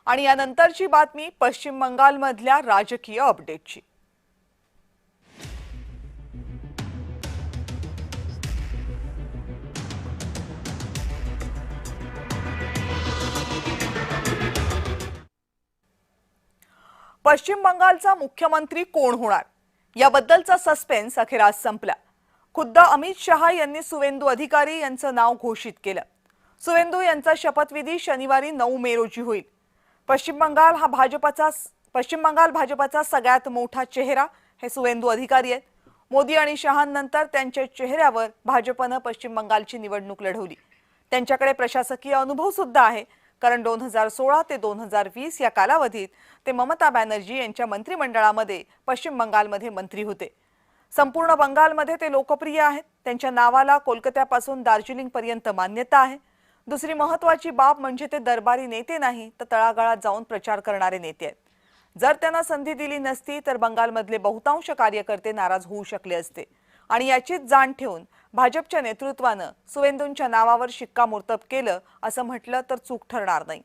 आणि यानंतरची बातमी पश्चिम बंगालमधल्या राजकीय अपडेटची। पश्चिम बंगालचा मुख्यमंत्री कोण होणार याबद्दलचा सस्पेन्स अखेर आज संपला। खुद्द अमित शहा यांनी सुवेंदू अधिकारी यांचं नाव घोषित केलं। सुवेंदू यांचा शपथविधी शनिवारी 9 मे रोजी होईल। पश्चिम बंगाल भाजपाचा सगळ्यात मोठा चेहरा हे सुवेंदू अधिकारी आहेत। मोदी आणि शहांनंतर त्यांच्या चेहऱ्यावर भाजपने पश्चिम बंगालची निवडणूक लढवली। त्यांच्याकडे प्रशासकीय अनुभव सुद्धा आहे, कारण 2016 ते 2020 या कालावधीत ते ममता बॅनर्जी यांच्या मंत्रिमंडळामध्ये पश्चिम बंगालमध्ये मंत्री होते। संपूर्ण बंगालमध्ये ते लोकप्रिय आहेत। त्यांच्या नावाला कोलकात्यापासून दार्जिलिंग पर्यंत मान्यता आहे। दुसरी महत्त्वाची बाब म्हणजे ते दरबारी नेते नाही, तर तळागाळात जाऊन प्रचार करणारे नेते आहेत। जर त्यांना संधी दिली नसती तर बंगालमधले बहुतांश कार्यकर्ते नाराज होऊ शकले असते आणि याचीच जाण ठेवून भाजपच्या नेतृत्वाने सुवेंदूंच्या नावावर शिक्कामोर्तब केलं असं म्हटलं तर चूक ठरणार नाही।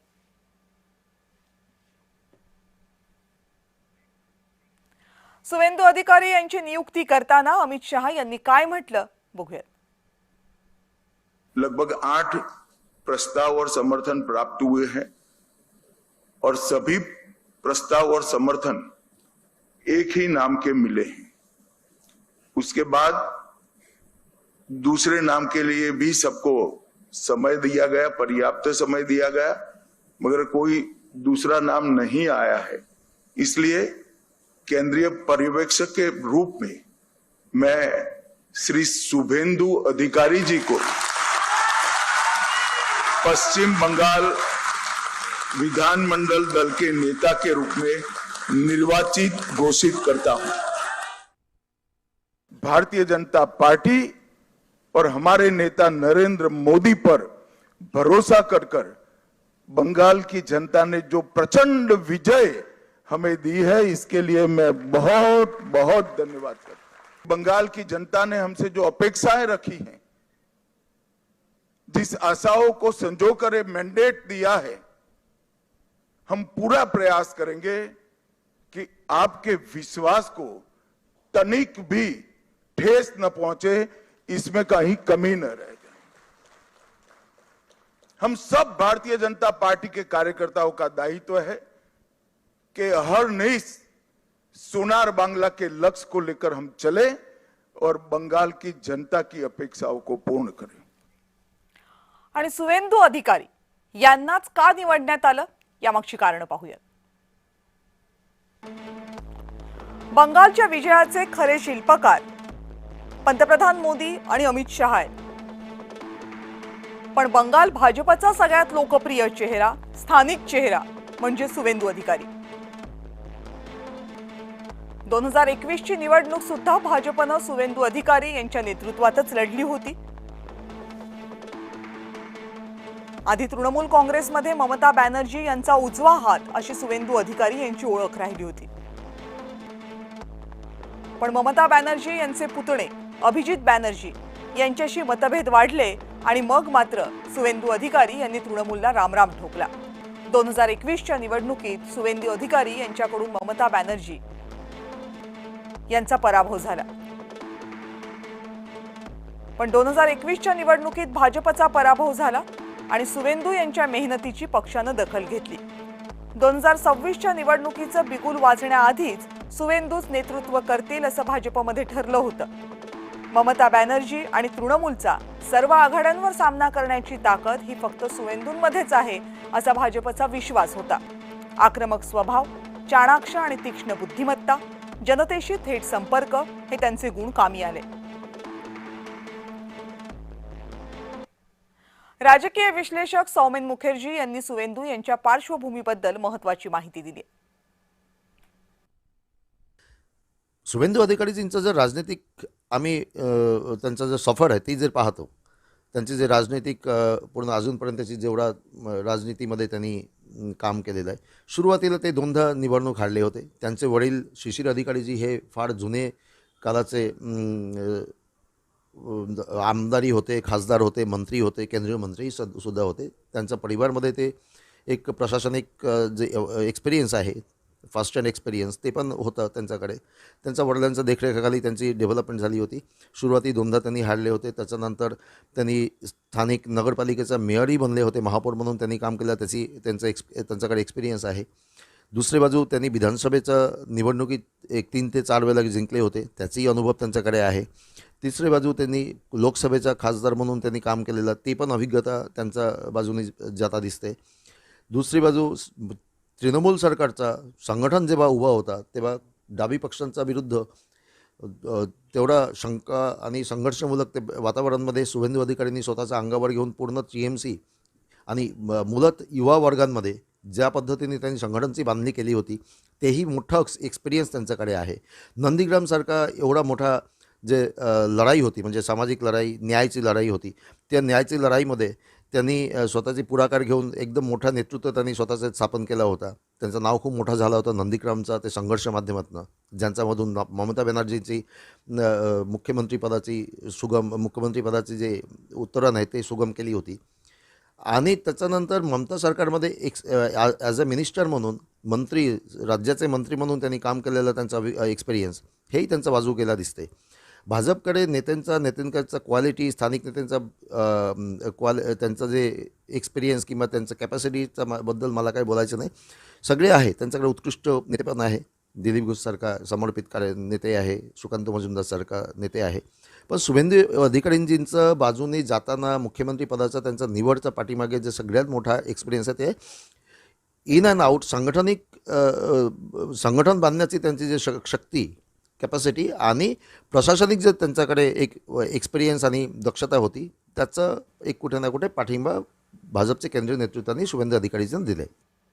सुवेंदू अधिकारी यांची नियुक्ती करताना अमित शहा यांनी काय म्हटलं बघूयात। लगभग 8 प्रस्ताव और समर्थन प्राप्त हुए हैं और सभी प्रस्ताव और समर्थन एक ही नाम के मिले हैं। उसके बाद दूसरे नाम के लिए भी सबको समय दिया गया, पर्याप्त समय दिया गया, मगर कोई दूसरा नाम नहीं आया है। इसलिए केंद्रीय पर्यवेक्षक के रूप में मैं श्री शुभेंदु अधिकारी जी को पश्चिम बंगाल विधानमंडल दल के नेता के रूप में निर्वाचित घोषित करता हूं। भारतीय जनता पार्टी और हमारे नेता नरेंद्र मोदी पर भरोसा कर बंगाल की जनता ने जो प्रचंड विजय हमें दी है, इसके लिए मैं बहुत बहुत धन्यवाद करता हूं। बंगाल की जनता ने हमसे जो अपेक्षाएं रखी हैं, जिस आशाओं को संजोकर मैंडेट दिया है, हम पूरा प्रयास करेंगे कि आपके विश्वास को तनिक भी ठेस न पहुंचे, इसमें कहीं कमी न रह जाए। हम सब भारतीय जनता पार्टी के कार्यकर्ताओं का दायित्व है कि हर नई सोनार बांग्ला के लक्ष्य को लेकर हम चले और बंगाल की जनता की अपेक्षाओं को पूर्ण करें। आणि सुवेंदू अधिकारी यांनाच का निवडण्यात आलं यामागची कारण पाहूया। बंगालच्या विजयाचे खरे शिल्पकार पंतप्रधान मोदी आणि अमित शहा आहेत, पण बंगाल भाजपचा सगळ्यात लोकप्रिय चेहरा, स्थानिक चेहरा म्हणजे सुवेंदू अधिकारी। 2021 ची निवडणूक सुद्धा भाजपने सुवेंदू अधिकारी यांच्या नेतृत्वातच लढली होती। आधी तृणमूल काँग्रेसमध्ये ममता बॅनर्जी यांचा उजवा हात अशी सुवेंदू अधिकारी यांची ओळख राहिली होती, पण ममता बॅनर्जी यांचे पुतणे अभिजित बॅनर्जी यांच्याशी मतभेद वाढले आणि मग मात्र सुवेंदू अधिकारी यांनी तृणमूलला रामराम ठोकला। 2021 च्या निवडणुकीत सुवेंदू अधिकारी यांच्याकडून ममता बॅनर्जी यांचा पराभव झाला, पण 2021 च्या निवडणुकीत भाजपचा पराभव झाला आणि सुवेंदू यांच्या मेहनतीची पक्षाने दखल घेतली। 2026 च्या निवडणुकीचं बिगुल वाजण्याआधीच सुवेंदूच नेतृत्व करतील असं भाजपमध्ये ठरलं होतं। ममता बॅनर्जी आणि तृणमूलचा सर्व आघाड्यांवर सामना करण्याची ताकद ही फक्त सुवेंदूंमध्येच आहे असा भाजपचा विश्वास होता। आक्रमक स्वभाव, चाणाक्ष आणि तीक्ष्ण बुद्धिमत्ता, जनतेशी थेट संपर्क हे त्यांचे गुण कामी आले। राजकीय विश्लेषक सौमेन मुखर्जी यांनी सुवेंदू यांच्या पार्श्वभूमीबद्दल महत्त्वाची माहिती दिली। सुवेंदू अधिकारीजींचं जर राजनीतिक आम्ही त्यांचा जर सफर आहे ती जर पाहतो, त्यांचे जे राजनीतिक पूर्ण अजूनपर्यंतची जेवढा राजनीतीमध्ये त्यांनी काम केलेलं आहे, सुरुवातीला ते दोनदा निवडणूक हारले होते। त्यांचे वडील शिशिर अधिकारीजी हे फार जुने काळाचे आमदारी होते, खासदार होते, मंत्री होते, केंद्रीय मंत्री सुद्धा होते। त्यांच्या परिवारामध्ये ते एक प्रशासनिक जे एक्सपिरियन्स आहे, फर्स्ट हँड एक्सपिरियन्स, ते पण होतं त्यांच्याकडे. त्यांच्या वडिलांच्या देखरेखीखाली त्यांची डेव्हलपमेंट झाली होती. सुरुवाती 2दा त्यांनी हारले होते. त्याच्यानंतर त्यांनी स्थानिक नगरपालिकेचा मेयरही बनले होते. महापौर म्हणून त्यांनी काम केलं. त्यांच्याकडे एक्सपिरियन्स आहे. दुसरी बाजू त्यांनी विधानसभेचं निवडणुकीत 3 ते 4 वेळेला जिंकले होते. त्याचाही अनुभव त्यांच्याकडे आहे. तिसरी बाजू त्यांनी लोकसभेचा खासदार म्हणून त्यांनी काम केलेलं, ती पण अभिज्ञता त्यांच्या बाजूने जाता दिसते. दुसरी बाजू तृणमूल सरकारचा संघटन जेव्हा उभा होता तेव्हा डावी पक्षांच्या विरुद्ध तेवढा शंका आणि संघर्षमूलक ते वातावरणामध्ये शुभेंदू अधिकाऱ्यांनी स्वतःच्या अंगावर घेऊन पूर्ण TMC आणि मुलत युवा वर्गांमध्ये ज्या पद्धतीने त्यांनी संघटनची बांधणी केली होती, तेही मोठा एक्सपिरियन्स त्यांच्याकडे आहे. नंदीग्रामसारखा एवढा मोठा जे लढाई होती, म्हणजे सामाजिक लढाई, न्यायाची लढाई होती, त्या न्यायाची लढाईमध्ये त्यांनी स्वतःची पुढाकार घेऊन एकदम मोठा नेतृत्व त्यांनी स्वतःचं स्थापन केला होता. त्यांचं नाव खूप मोठं झालं होतं नंदीग्रामचा ते संघर्ष माध्यमातून, ज्यांच्यामधून ममता बॅनर्जीची मुख्यमंत्रीपदाची जे उत्तरण आहे ते सुगम केली होती. आणि त्याच्यानंतर ममता सरकारमध्ये ॲज अ मिनिस्टर म्हणून, राज्याचे मंत्री म्हणून त्यांनी काम केलेलं त्यांचा एक्सपिरियन्स हेही त्यांचा बाजू केला दिसते. भाजपकडे नेत्यांचा क्वालिटी, स्थानिक नेत्यांचा त्यांचं जे एक्सपिरियन्स किंवा त्यांचं कॅपॅसिटीचा बद्दल मला काही बोलायचं नाही. सगळे आहे त्यांच्याकडे. उत्कृष्ट नेते पण आहे. दिलीप घोषसारखा समर्पित नेते आहे. सुकांत मजुमदारसारखा नेते आहे. पण शुभेंदू अधिकारींजींचं बाजूने जाताना मुख्यमंत्रीपदाचा त्यांचा निवडचा पाठीमागे जे सगळ्यात मोठा एक्सपिरियन्स आहे ते इन अँड आउट संघटन बांधण्याची त्यांची जे शक्ती, कॅपॅसिटी आणि प्रशासनिक जे त्यांच्याकडे एक एक्सपिरियन्स आणि दक्षता होती, त्याचं एक कुठे ना कुठे पाठिंबा भाजपचे केंद्रीय नेतृत्वाने शुभेंदू अधिकारींना दिले.